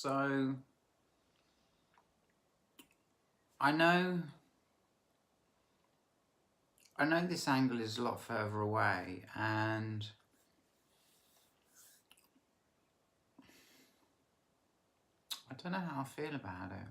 So I know this angle is a lot further away, and I don't know how I feel about it.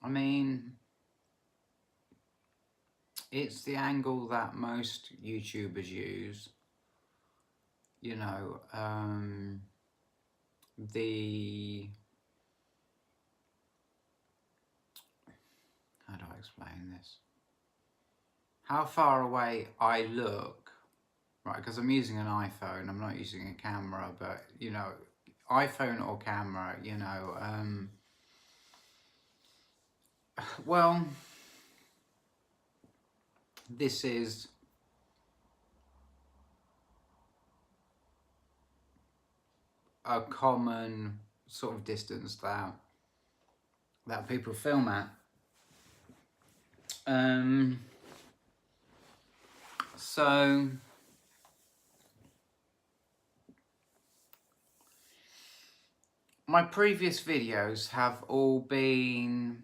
I mean, it's the angle that most YouTubers use, you know, how do I explain this? How far away I look, right? Because I'm using an iPhone, I'm not using a camera, but, you know, iPhone or camera, you know, well, this is a common sort of distance that people film at. So my previous videos have all been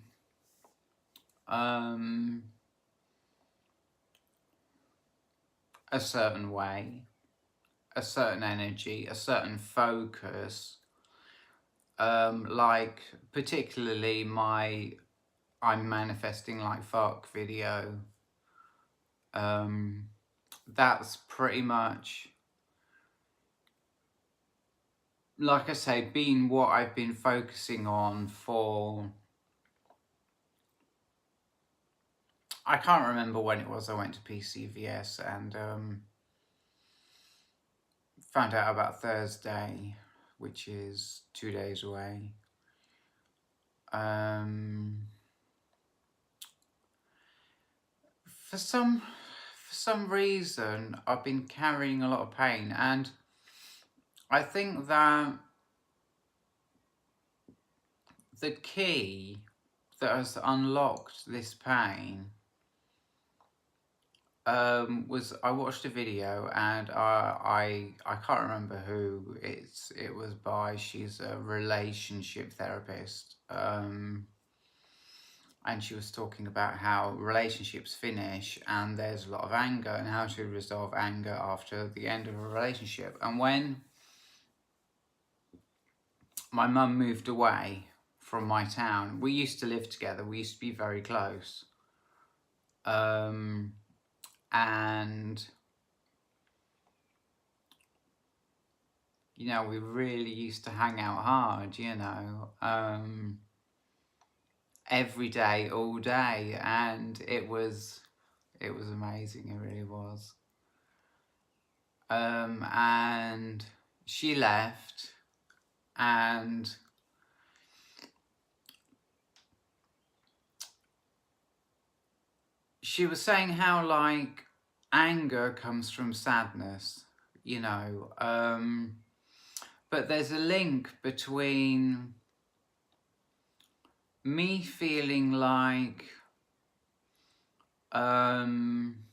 a certain way, a certain energy, a certain focus. Like particularly my I'm manifesting like fuck video. That's pretty much, like I say, been what I've been focusing on for, I can't remember when it was I went to PCVS and found out about Thursday, which is 2 days away. For some reason, I've been carrying a lot of pain, and I think that the key that has unlocked this pain was I watched a video, and I can't remember who it was by. She's a relationship therapist, and she was talking about how relationships finish and there's a lot of anger and how to resolve anger after the end of a relationship. And when my mum moved away from my town, we used to live together, we used to be very close, and you know, we really used to hang out hard, you know, every day, all day, and it was amazing, it really was. And she left, and she was saying how, like, anger comes from sadness, you know, but there's a link between me feeling like I'm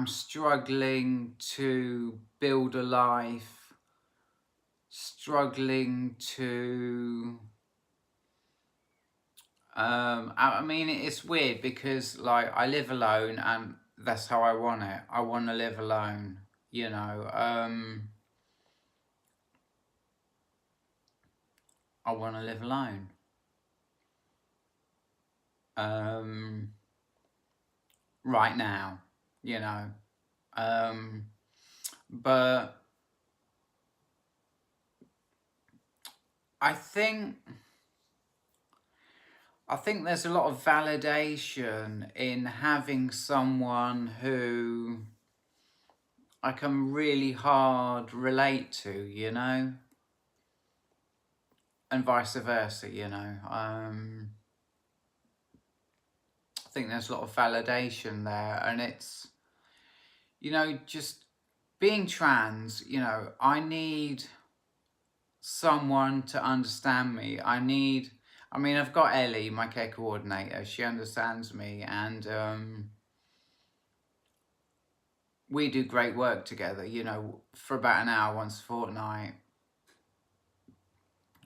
struggling to build a life, struggling to I mean, it's weird because, like, I live alone and that's how I want it. I want to live alone, you know. I want to live alone. Right now, you know. But I think there's a lot of validation in having someone who I can really hard relate to, you know, and vice versa, you know. I think there's a lot of validation there, and it's, you know, just being trans, you know, I need someone to understand me. I mean, I've got Ellie, my care coordinator, she understands me, and we do great work together, you know, for about an hour once a fortnight,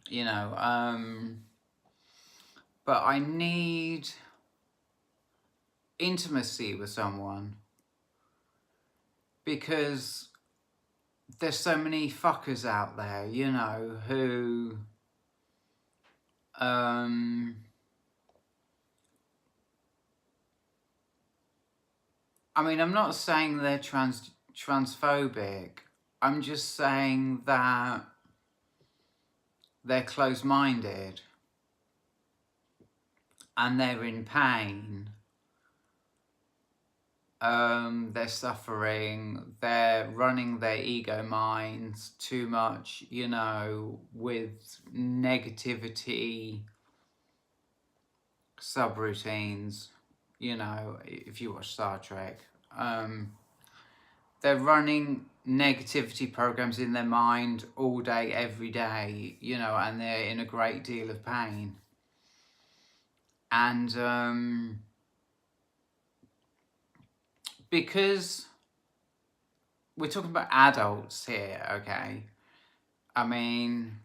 you know. But I need intimacy with someone because there's so many fuckers out there, you know, who I mean, I'm not saying they're transphobic. I'm just saying that they're close-minded and they're in pain. They're suffering. They're running their ego minds too much, you know, with negativity subroutines. You know, if you watch Star Trek. They're running negativity programs in their mind all day, every day, you know, and they're in a great deal of pain. And because we're talking about adults here, okay? I mean,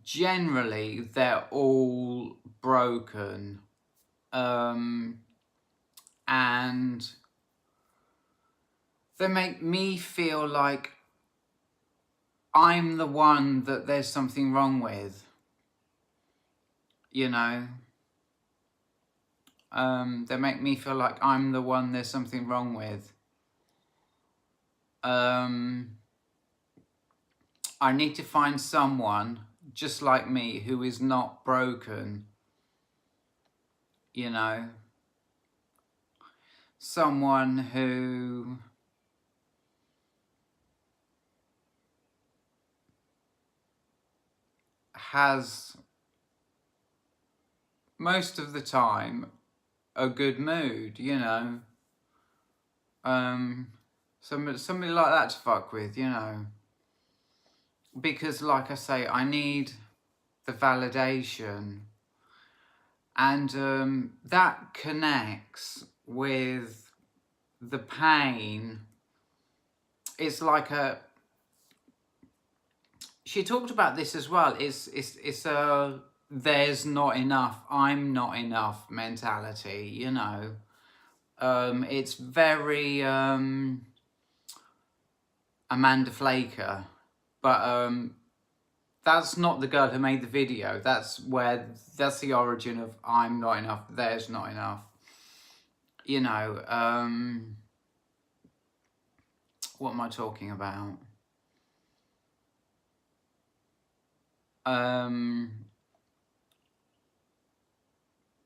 generally, they're all broken. And they make me feel like I'm the one that there's something wrong with, you know. They make me feel like I'm the one there's something wrong with. I need to find someone just like me who is not broken, you know. Someone who has most of the time a good mood, you know. Somebody like that to fuck with, you know. Because like I say, I need the validation. And that connects with the pain. It's like a... She talked about this as well. It's a there's not enough, I'm not enough mentality, you know. It's very Amanda Flaker, but that's not the girl who made the video. That's the origin of I'm not enough, there's not enough. You know, what am I talking about?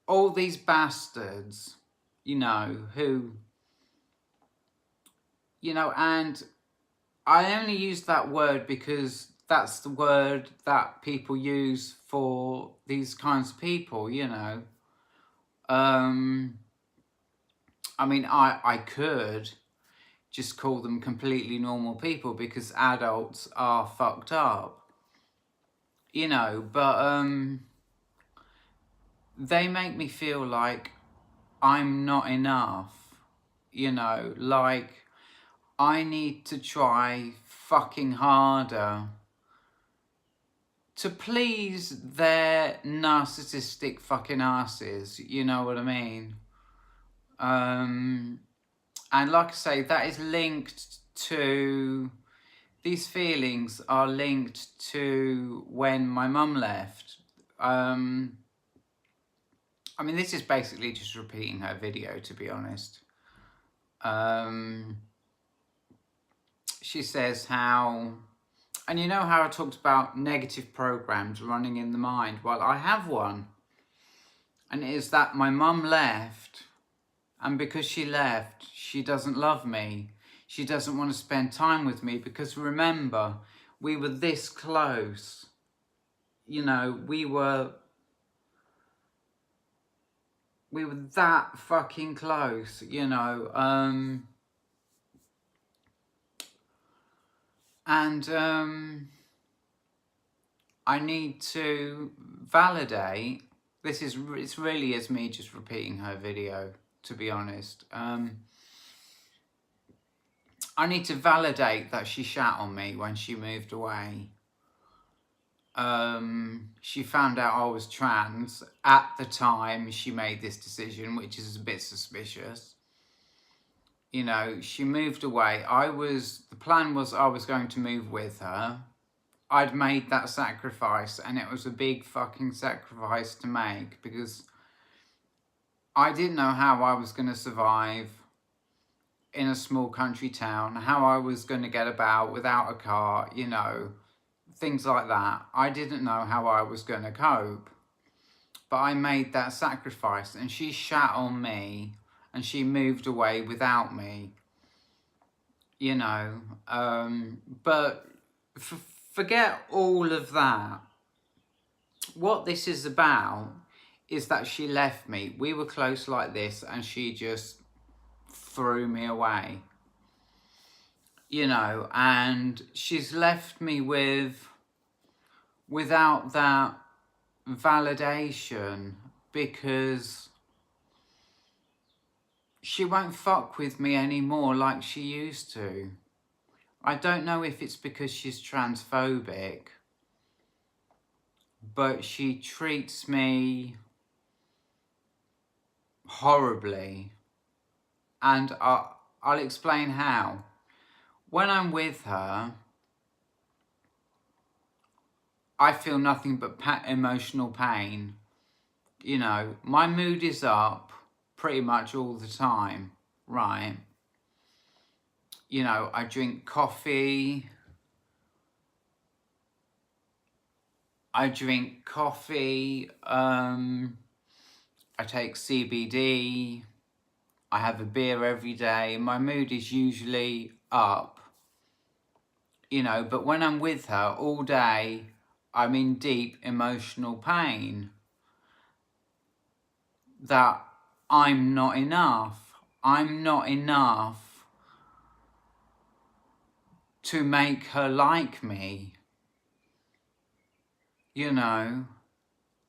All these bastards, you know, who, you know, and I only use that word because that's the word that people use for these kinds of people, you know. I mean, I could just call them completely normal people because adults are fucked up, you know, but they make me feel like I'm not enough, you know, like I need to try fucking harder to please their narcissistic fucking asses, you know what I mean? And like I say, that is linked to, these feelings are linked to when my mum left. I mean, this is basically just repeating her video, to be honest. She says how, and you know how I talked about negative programs running in the mind? Well, I have one. And it is that my mum left, and because she left, she doesn't love me. She doesn't want to spend time with me because remember, we were this close. You know, we were that fucking close, you know. I need to validate It's really is me just repeating her video, to be honest. I need to validate that she shat on me when she moved away. She found out I was trans at the time she made this decision, which is a bit suspicious. You know, she moved away. The plan was I was going to move with her. I'd made that sacrifice, and it was a big fucking sacrifice to make, because I didn't know how I was going to survive in a small country town, how I was going to get about without a car, you know, things like that. I didn't know how I was going to cope, but I made that sacrifice, and she shat on me, and she moved away without me, you know. But forget all of that. What this is about is that she left me. We were close like this, and she just threw me away, you know, and she's left me without that validation, because she won't fuck with me anymore like she used to. I don't know if it's because she's transphobic, but she treats me horribly. And I'll explain how. When I'm with her, I feel nothing but emotional pain. You know, my mood is up pretty much all the time, right? You know, I drink coffee. I take CBD. I have a beer every day. My mood is usually up, you know, but when I'm with her all day, I'm in deep emotional pain that I'm not enough. I'm not enough to make her like me. You know,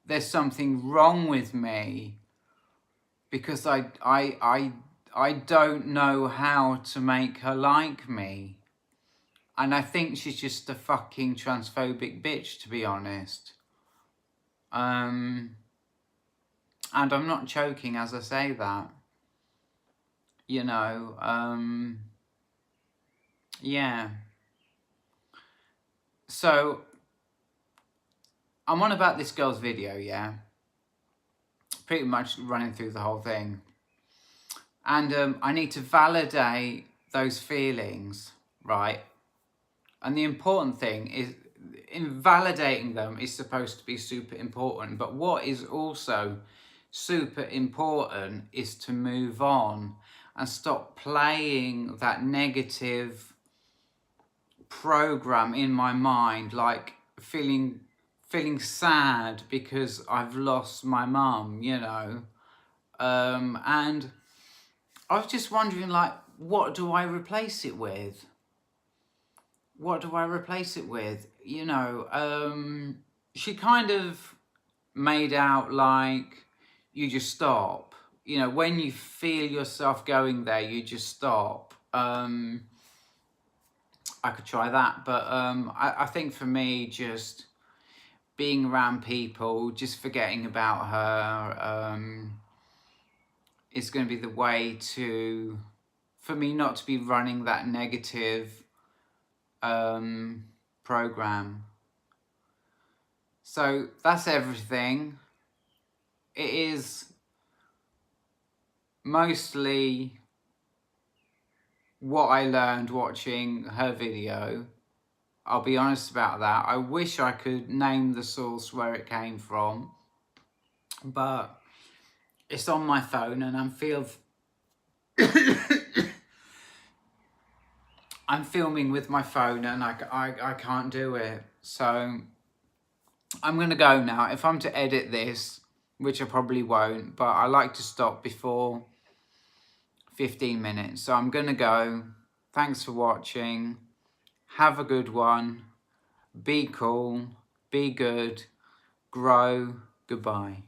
there's something wrong with me, because I don't know how to make her like me. And I think she's just a fucking transphobic bitch, to be honest. And I'm not joking as I say that. You know, yeah. So, I'm on about this girl's video, yeah? Pretty much running through the whole thing. And I need to validate those feelings, right? And the important thing is, in validating them is supposed to be super important. But what is also super important is to move on and stop playing that negative program in my mind, like feeling sad because I've lost my mum, you know. And I was just wondering, like, what do I replace it with? What do I replace it with? You know, she kind of made out like you just stop. You know, when you feel yourself going there, you just stop. I could try that, but I think for me, just being around people, just forgetting about her, is going to be the way for me not to be running that negative program. So that's everything. It is mostly what I learned watching her video. I'll be honest about that. I wish I could name the source where it came from, but it's on my phone, and I'm filming with my phone, and I can't do it. So I'm going to go now. If I'm to edit this, which I probably won't, but I like to stop before 15 minutes. So I'm going to go. Thanks for watching. Have a good one. Be cool. Be good. Grow. Goodbye.